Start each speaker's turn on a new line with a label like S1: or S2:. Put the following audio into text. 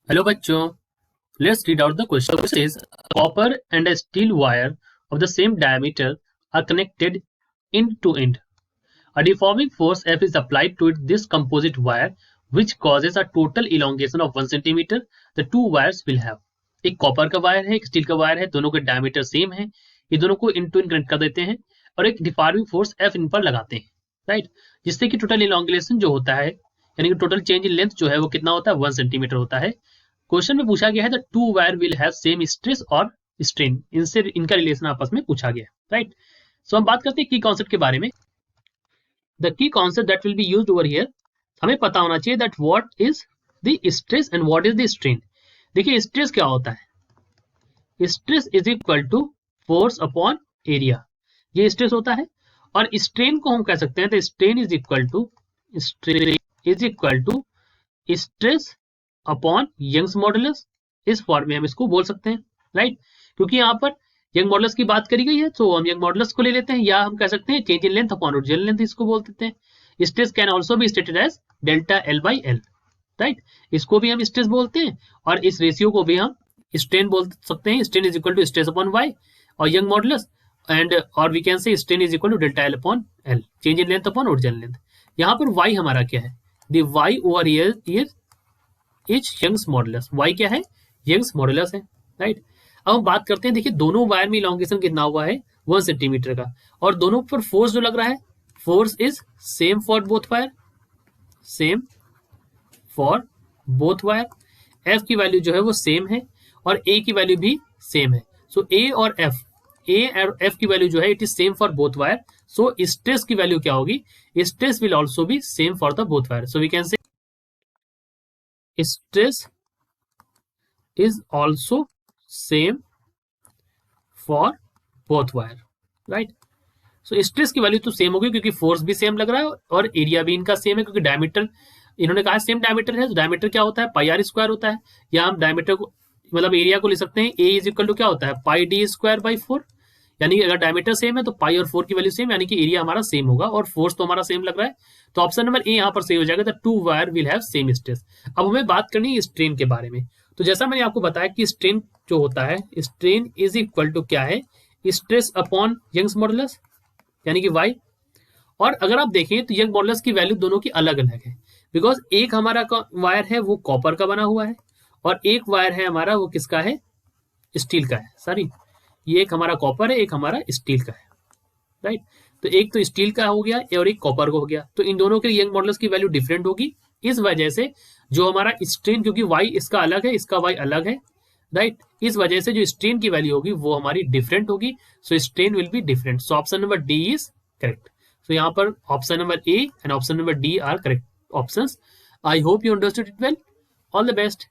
S1: Hello बच्चों, let's read out the question. It says copper and a steel wire of the same diameter are connected end to end. A deforming force F is applied to this composite wire which causes a total elongation of 1 centimeter. The two wires will have. एक copper का wire है, एक steel का wire है, दोनों का diameter same है. ये दोनों को इन टू इन कनेक्ट कर देते हैं और एक डिफॉर्मिंग फोर्स F इन पर लगाते हैं, राइट. जिससे कि टोटल इलॉन्गेशन जो होता है, यानी कि टोटल चेंज इन लेंथ जो है वो कितना होता है, 1 सेंटीमीटर होता है. क्वेश्चन में पूछा गया है the two wire will have same stress और स्ट्रेन. इनसे इनका रिलेशन आपस में पूछा गया, राइट. सो हम बात करते हैं की कॉन्सेप्ट के बारे में. The key concept that will be used over here, हमें पता होना चाहिए that what is the stress and what is the strain. देखिए स्ट्रेस क्या होता है. Stress is equal to force upon area, ये स्ट्रेस होता है. और स्ट्रेन को हम कह सकते हैं तो strain is equal to stress upon Young's modulus. इस फॉर्म में हम इसको बोल सकते हैं, राइट. क्योंकि यहाँ पर यंग मॉडुलस की बात करी गई है तो हम यंग मॉडुलस को ले लेते हैं, या हम कह सकते हैं change in length upon original length, इसको बोल देते हैं. Stress can also be stated as delta L by L, right. इसको भी हम स्ट्रेस बोलते हैं और इस रेशियो को भी हम स्ट्रेन बोल सकते हैं. Strain is equal to stress upon Y और यंग मॉडुलस, एंड और we can say strain is equal to delta L upon L, change in length upon original length. यहाँ पर वाई हमारा क्या है, the Y over here is Young's modulus. Y क्या है, Young's modulus है, right. अब हम बात करते हैं, देखिए दोनों वायर में इलॉन्गेशन कितना हुआ है, 1 सेंटीमीटर का, और दोनों पर फोर्स जो लग रहा है, force is same for both wire, same for both wire. F की वैल्यू जो है वो सेम है और ए की वैल्यू भी सेम है. सो ए और एफ की वैल्यू जो है it is same for both wire. So stress की वैल्यू क्या होगी, stress will also be same for the both wire. So we can say stress is also same for both wire, right. so stress की value तो same होगी क्योंकि force भी same लग रहा है और एरिया भी इनका सेम है, क्योंकि डायमीटर इन्होंने कहा सेम डायमीटर है. तो डायमीटर क्या होता है, पाई आर स्क्वायर होता है. या हम डायमीटर को मतलब एरिया को ले सकते हैं, ए इज इक्वल टू क्या होता है, पाई डी स्क्वायर बाई 4. यानी कि अगर डायमीटर सेम है तो पाई और 4 की वैल्यू सेम, यानी कि एरिया हमारा सेम होगा और फोर्स तो हमारा सेम लग रहा है. तो ऑप्शन नंबर ए यहाँ पर सही हो जाएगा, the two wire will have same stress. अब हमें बात करनी है स्ट्रेन के बारे में. तो जैसा मैंने आपको बताया कि स्ट्रेन जो होता है, स्ट्रेन इज इक्वल टू क्या है, स्ट्रेस अपॉन यंग्स मॉडुलस, यानी कि वाई. और अगर आप देखें तो यंग मॉडुलस की वैल्यू दोनों की अलग अलग है, बिकॉज एक हमारा वायर है वो कॉपर का बना हुआ है और एक वायर है हमारा वो किसका है, स्टील का है. सॉरी, ये एक हमारा कॉपर है, एक हमारा स्टील का है, राइट. तो एक तो स्टील का हो गया और एक कॉपर का हो गया. तो इन दोनों के यंग मॉडुलस की वैल्यू डिफरेंट होगी. इस वजह से जो हमारा स्ट्रेन, क्योंकि वाई इसका अलग है, इसका वाई अलग है, राइट. इस वजह से जो स्ट्रेन की वैल्यू होगी वो हमारी डिफरेंट होगी. So strain will be different. So option number D is correct. So यहाँ पर option number A and option number D are correct options. I hope you understood it well. All the best.